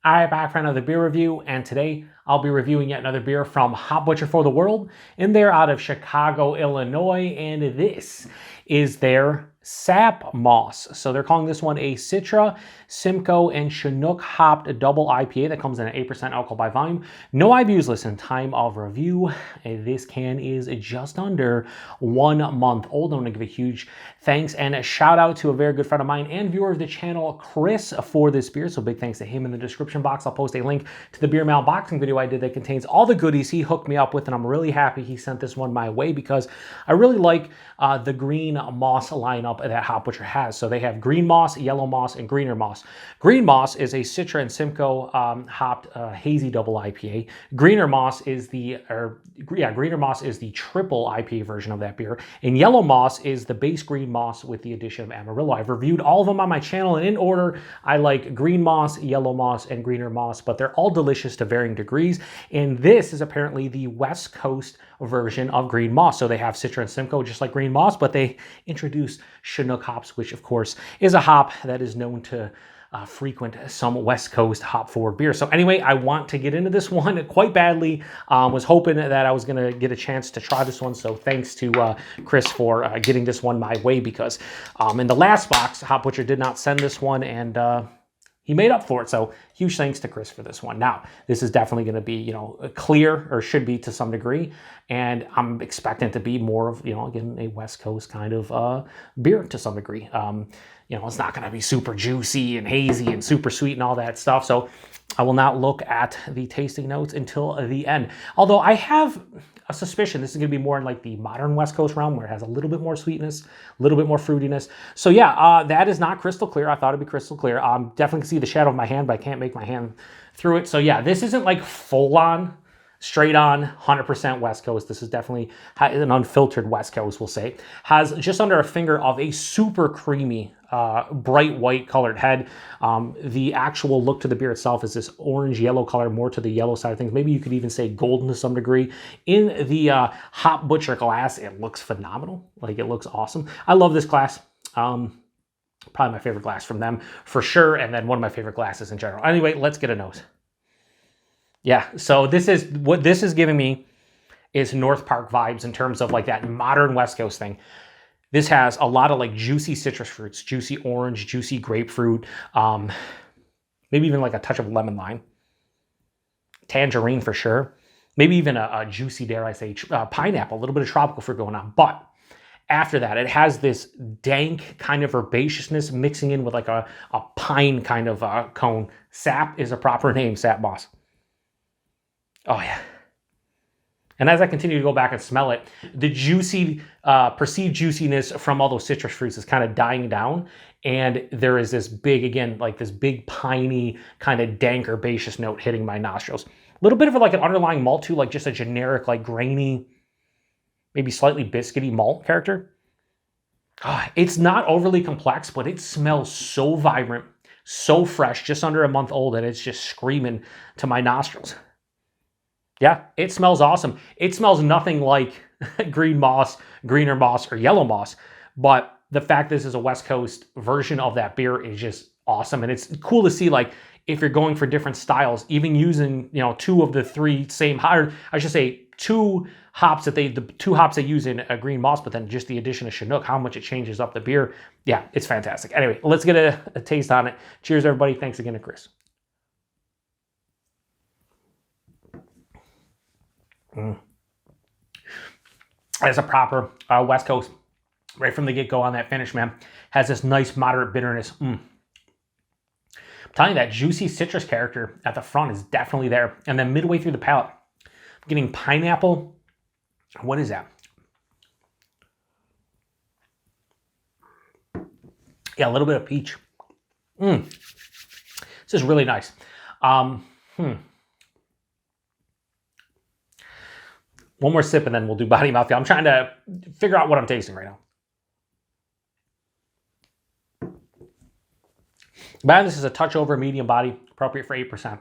I'm back for another beer review, and today I'll be reviewing yet another beer from Hop Butcher for the World, and they're out of Chicago, Illinois, and this is their Sap Moss. So they're calling this one a Citra, Simcoe, and Chinook-hopped Double IPA that comes in at 8% alcohol by volume. No IBUs listed. Time of review. This can is just under 1 month old. I want to give a huge thanks and a shout out to a very good friend of mine and viewer of the channel, Chris, for this beer. So big thanks to him. In the description box, I'll post a link to the beer mail unboxing video I did that contains all the goodies he hooked me up with, and I'm really happy he sent this one my way because I really like the green moss lineup that Hop Butcher has. So they have green moss, yellow moss, and greener moss. Green moss is a Citra and Simcoe hopped hazy double IPA. Greener moss is the triple IPA version of that beer, and yellow moss is the base green moss with the addition of Amarillo. I've reviewed all of them on my channel, and in order, I like green moss, yellow moss, and greener moss, but they're all delicious to varying degrees, and this is apparently the West Coast version of green moss. So they have Citra and Simcoe just like green moss, but they introduced Chinook hops, which of course is a hop that is known to frequent some West Coast hop forward beer. So anyway, I want to get into this one quite badly. Was hoping that I was going to get a chance to try this one. So thanks to Chris for getting this one my way, because in the last box, Hop Butcher did not send this one, and he made up for it. So huge thanks to Chris for this one. Now, this is definitely going to be, clear, or should be to some degree. And I'm expecting it to be more of, again, a West Coast kind of beer to some degree. It's not going to be super juicy and hazy and super sweet and all that stuff. So I will not look at the tasting notes until the end. Although I have a suspicion this is going to be more in like the modern West Coast realm, where it has a little bit more sweetness, a little bit more fruitiness. So yeah, that is not crystal clear. I thought it'd be crystal clear. Definitely can see the shadow of my hand, but I can't make my hand through it. So yeah, this isn't like full on, straight on, 100% West Coast. This is definitely an unfiltered West Coast, we'll say. Has just under a finger of a super creamy, bright white colored head. The actual look to the beer itself is this orange-yellow color, more to the yellow side of things. Maybe you could even say golden to some degree. In the Hop Butcher glass, it looks phenomenal. Like, it looks awesome. I love this glass. Probably my favorite glass from them, for sure, and then one of my favorite glasses in general. Anyway, let's get a nose. Yeah, so this is what this is giving me is North Park vibes in terms of like that modern West Coast thing. This has a lot of like juicy citrus fruits, juicy orange, juicy grapefruit, maybe even like a touch of lemon lime, tangerine for sure, maybe even a juicy, dare I say, pineapple, a little bit of tropical fruit going on. But after that, it has this dank kind of herbaceousness mixing in with like a pine kind of cone. Sap is a proper name, Sap Moss. Oh, yeah. And as I continue to go back and smell it, the juicy, perceived juiciness from all those citrus fruits is kind of dying down. And there is this big, again, like this big piney kind of dank herbaceous note hitting my nostrils. A little bit of like an underlying malt too, like just a generic, like grainy, maybe slightly biscuity malt character. It's not overly complex, but it smells so vibrant, so fresh, just under a month old, and it's just screaming to my nostrils. Yeah, it smells awesome. It smells nothing like green moss, greener moss, or yellow moss. But the fact this is a West Coast version of that beer is just awesome. And it's cool to see, like, if you're going for different styles, even using, two of the three same, or I should say, two hops the two hops they use in a green moss, but then just the addition of Chinook, how much it changes up the beer. Yeah, it's fantastic. Anyway, let's get a taste on it. Cheers, everybody. Thanks again to Chris. As a proper West Coast, right from the get-go on that finish, man, has this nice moderate bitterness. I'm telling you, that juicy citrus character at the front is definitely there. And then midway through the palate, I'm getting pineapple. What is that? Yeah, a little bit of peach. This is really nice. One more sip and then we'll do body mouthfeel. I'm trying to figure out what I'm tasting right now. But this is a touch over medium body, appropriate for 8%.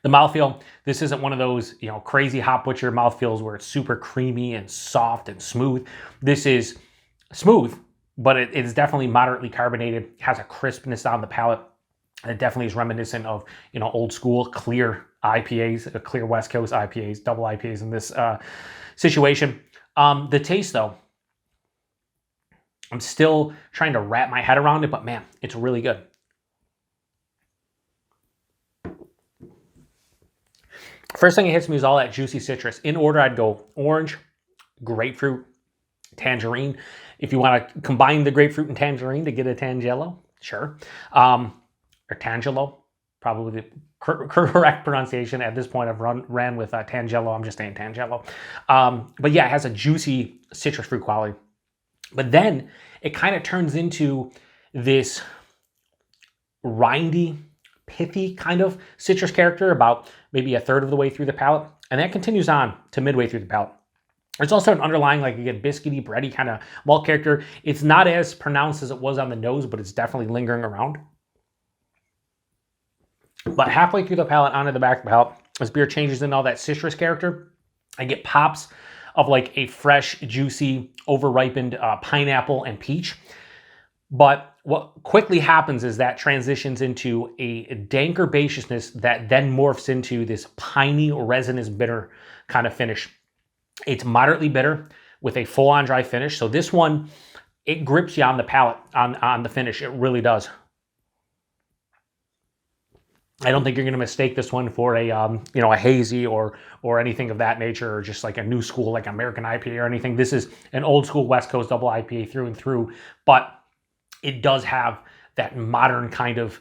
The mouthfeel, this isn't one of those, crazy Hop Butcher mouthfeels where it's super creamy and soft and smooth. This is smooth, but it is definitely moderately carbonated, has a crispness on the palate. It definitely is reminiscent of, you know, old school clear IPAs, clear West Coast IPAs, double IPAs in this situation. The taste, though, I'm still trying to wrap my head around it, but man, it's really good. First thing it hits me is all that juicy citrus. In order, I'd go orange, grapefruit, tangerine. If you want to combine the grapefruit and tangerine to get a Tangelo, sure. Or Tangelo, probably the correct pronunciation. At this point, I've ran with Tangelo. I'm just saying Tangelo. But yeah, it has a juicy citrus fruit quality. But then it kind of turns into this rindy, pithy kind of citrus character about maybe a third of the way through the palate. And that continues on to midway through the palate. There's also an underlying, like, you get biscuity, bready kind of malt character. It's not as pronounced as it was on the nose, but it's definitely lingering around. But halfway through the palate, onto the back of the palate, this beer changes in all that citrus character. I get pops of like a fresh, juicy, over-ripened pineapple and peach. But what quickly happens is that transitions into a dank herbaceousness that then morphs into this piney, resinous, bitter kind of finish. It's moderately bitter with a full-on dry finish. So this one, it grips you on the palate, on the finish. It really does. I don't think you're going to mistake this one for a you know, a hazy or anything of that nature, or just like a new school, like American IPA or anything. This is an old school West Coast double IPA through and through, but it does have that modern kind of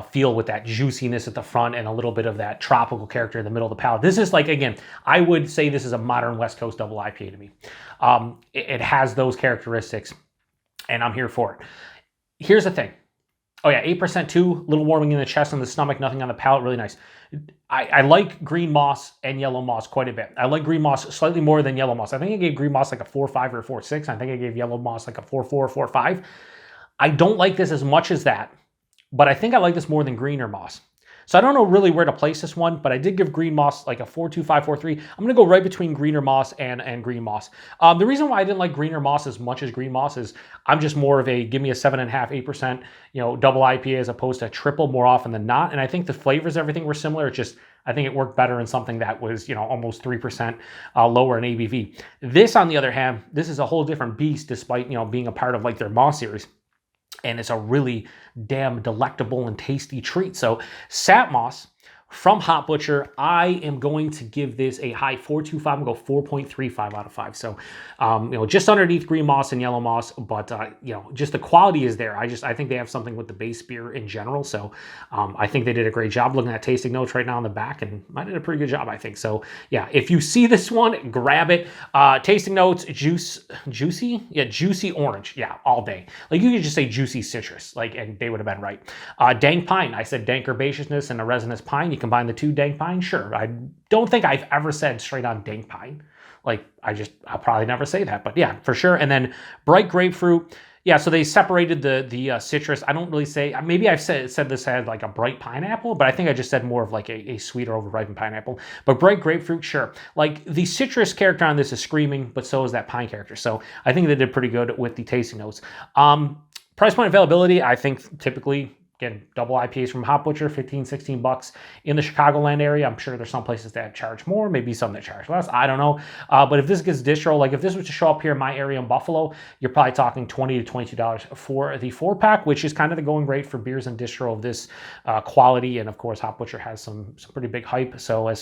feel with that juiciness at the front and a little bit of that tropical character in the middle of the palate. This is like, again, I would say this is a modern West Coast double IPA to me. It has those characteristics, and I'm here for it. Here's the thing. Oh yeah, 8% too, a little warming in the chest and the stomach, nothing on the palate, really nice. I like green moss and yellow moss quite a bit. I like green moss slightly more than yellow moss. I think I gave green moss like a 4.5 or 4.6. I think I gave yellow moss like a 4.4 or 4.5. I don't like this as much as that, but I think I like this more than greener moss. So I don't know really where to place this one, but I did give green moss like a 4.25, 4.3. I'm gonna go right between greener moss and green moss. The reason why I didn't like greener moss as much as green moss is I'm just more of a give me a 7.5, 8%, you know, double IPA as opposed to triple more often than not. And I think the flavors, everything were similar. It's just, I think it worked better in something that was, you know, almost 3% lower in ABV. This, on the other hand, this is a whole different beast, despite, you know, being a part of like their Moss series. And it's a really damn delectable and tasty treat. So Sap Moss from Hop Butcher, I am going to give this a high 4.25. I'm going to go 4.35 out of 5. So, you know, just underneath green moss and yellow moss, but, you know, just the quality is there. I think they have something with the base beer in general. So I think they did a great job. Looking at tasting notes right now on the back, and I did a pretty good job, I think. So yeah, if you see this one, grab it. Tasting notes, juicy? Yeah, juicy orange. Yeah, all day. Like, you could just say juicy citrus, like, and they would have been right. Dank pine. I said dank herbaceousness and a resinous pine. You combine the two, dank pine, sure. I don't think I've ever said straight on dank pine. Like, I'll probably never say that, but yeah, for sure. And then bright grapefruit. Yeah, so they separated the citrus. I don't really say, maybe I've said this had like a bright pineapple, but I think I just said more of like a sweeter over-ripened pineapple. But bright grapefruit, sure. Like, the citrus character on this is screaming, but so is that pine character. So I think they did pretty good with the tasting notes. Price point availability, I think typically, again, double IPAs from Hop Butcher, 15, 16 bucks in the Chicagoland area. I'm sure there's some places that charge more, maybe some that charge less. I don't know. But if this gets distro, like if this was to show up here in my area in Buffalo, you're probably talking $20 to $22 for the 4-pack, which is kind of the going rate for beers and distro of this quality. And of course, Hop Butcher has some pretty big hype. So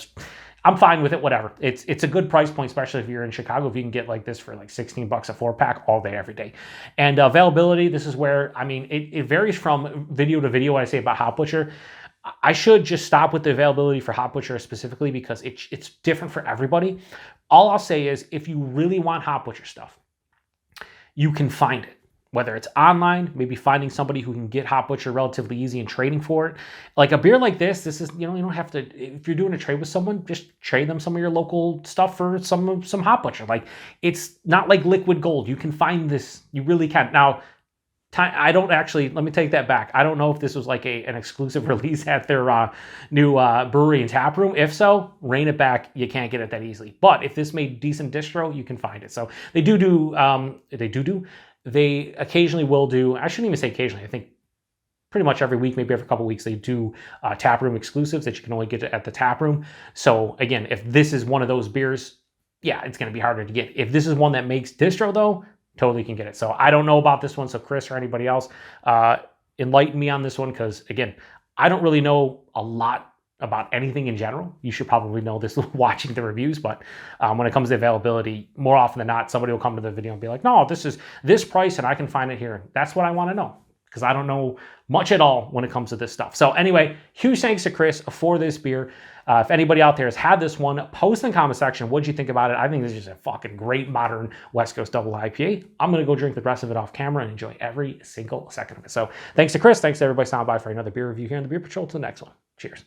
I'm fine with it, whatever. It's a good price point, especially if you're in Chicago, if you can get like this for like 16 bucks a 4-pack all day, every day. And availability, this is where, I mean, it varies from video to video when I say about Hop Butcher. I should just stop with the availability for Hop Butcher specifically because it's different for everybody. All I'll say is if you really want Hop Butcher stuff, you can find it. Whether it's online, maybe finding somebody who can get Hop Butcher relatively easy and trading for it. Like a beer like this is, you know, you don't have to, if you're doing a trade with someone, just trade them some of your local stuff for some Hop Butcher. Like, it's not like liquid gold. You can find this, you really can. Now, I don't actually, let me take that back. I don't know if this was like an exclusive release at their new brewery and tap room. If so, rein it back. You can't get it that easily. But if this made decent distro, you can find it. So they occasionally will do, I shouldn't even say occasionally, I think pretty much every week, maybe every couple weeks, they do tap room exclusives that you can only get at the tap room. So again, if this is one of those beers, yeah, it's going to be harder to get. If this is one that makes distro though, totally can get it. So I don't know about this one. So Chris or anybody else, enlighten me on this one, because again, I don't really know a lot about anything in general. You should probably know this watching the reviews, but when it comes to availability, more often than not, somebody will come to the video and be like, no, this is this price and I can find it here. That's what I want to know, because I don't know much at all when it comes to this stuff. So anyway, huge thanks to Chris for this beer. If anybody out there has had this one, post in the comment section, what'd you think about it? I think this is just a fucking great modern West Coast Double IPA. I'm going to go drink the rest of it off camera and enjoy every single second of it. So thanks to Chris. Thanks to everybody stopping by for another beer review here on the Beer Patrol. Till the next one. Cheers.